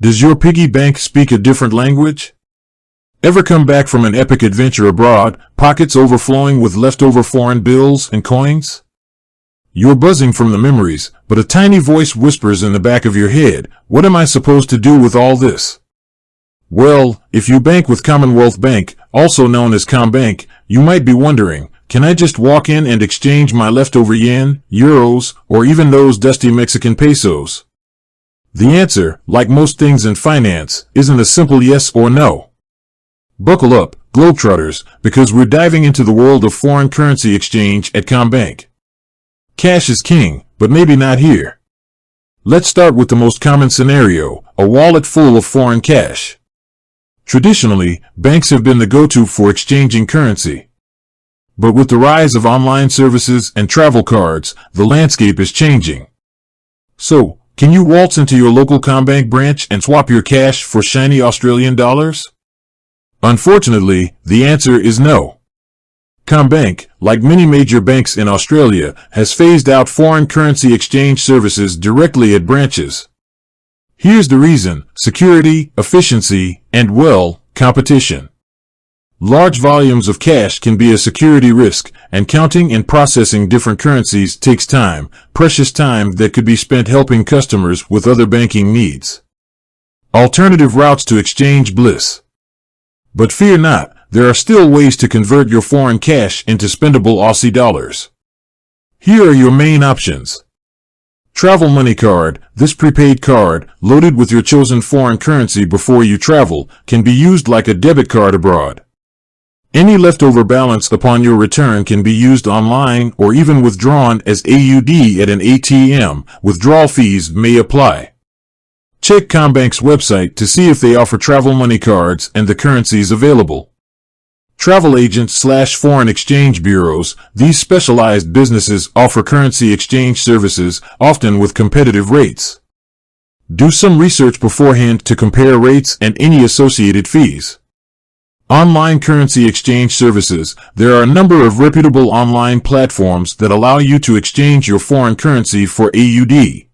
Does your piggy bank speak a different language? Ever come back from an epic adventure abroad, pockets overflowing with leftover foreign bills and coins? You're buzzing from the memories, but a tiny voice whispers in the back of your head, "What am I supposed to do with all this?" Well, if you bank with Commonwealth Bank, also known as Commbank, you might be wondering, can I just walk in and exchange my leftover yen, euros, or even those dusty Mexican pesos? The answer, like most things in finance, isn't a simple yes or no. Buckle up, Globetrotters, because we're diving into the world of foreign currency exchange at Commbank. Cash is king, but maybe not here. Let's start with the most common scenario, a wallet full of foreign cash. Traditionally, banks have been the go-to for exchanging currency. But with the rise of online services and travel cards, the landscape is changing. So, can you waltz into your local Commbank branch and swap your cash for shiny Australian dollars? Unfortunately, the answer is no. Commbank, like many major banks in Australia, has phased out foreign currency exchange services directly at branches. Here's the reason: security, efficiency, and, well, competition. Large volumes of cash can be a security risk, and counting and processing different currencies takes time, precious time that could be spent helping customers with other banking needs. Alternative routes to exchange bliss. But fear not, there are still ways to convert your foreign cash into spendable Aussie dollars. Here are your main options. Travel Money Card. This prepaid card, loaded with your chosen foreign currency before you travel, can be used like a debit card abroad. Any leftover balance upon your return can be used online or even withdrawn as AUD at an ATM. Withdrawal fees may apply. Check Commbank's website to see if they offer travel money cards and the currencies available. Travel agents/foreign exchange bureaus. These specialized businesses offer currency exchange services, often with competitive rates. Do some research beforehand to compare rates and any associated fees. Online currency exchange services. There are a number of reputable online platforms that allow you to exchange your foreign currency for AUD.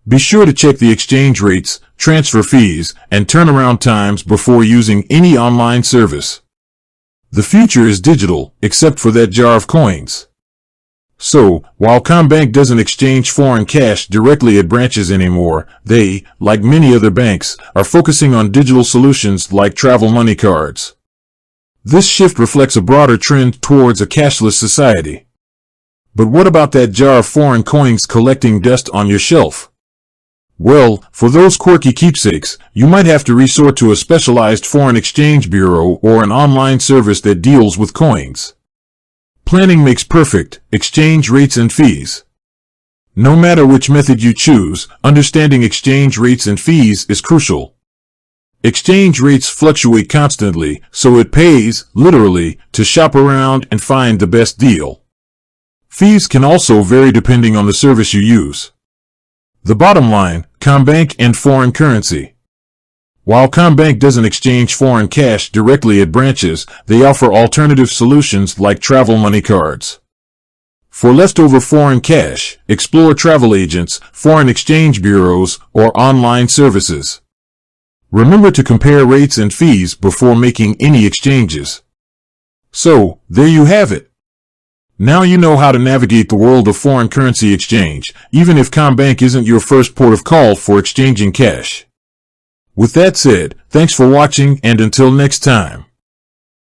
Be sure to check the exchange rates, transfer fees, and turnaround times before using any online service. The future is digital, except for that jar of coins. So, while Commbank doesn't exchange foreign cash directly at branches anymore, they, like many other banks, are focusing on digital solutions like travel money cards. This shift reflects a broader trend towards a cashless society. But what about that jar of foreign coins collecting dust on your shelf? Well, for those quirky keepsakes, you might have to resort to a specialized foreign exchange bureau or an online service that deals with coins. Planning makes perfect. Exchange rates and fees. No matter which method you choose, understanding exchange rates and fees is crucial. Exchange rates fluctuate constantly, so it pays, literally, to shop around and find the best deal. Fees can also vary depending on the service you use. The bottom line: Commbank and foreign currency. While Commbank doesn't exchange foreign cash directly at branches, they offer alternative solutions like travel money cards. For leftover foreign cash, explore travel agents, foreign exchange bureaus, or online services. Remember to compare rates and fees before making any exchanges. So, there you have it. Now you know how to navigate the world of foreign currency exchange, even if Commbank isn't your first port of call for exchanging cash. With that said, thanks for watching, and until next time.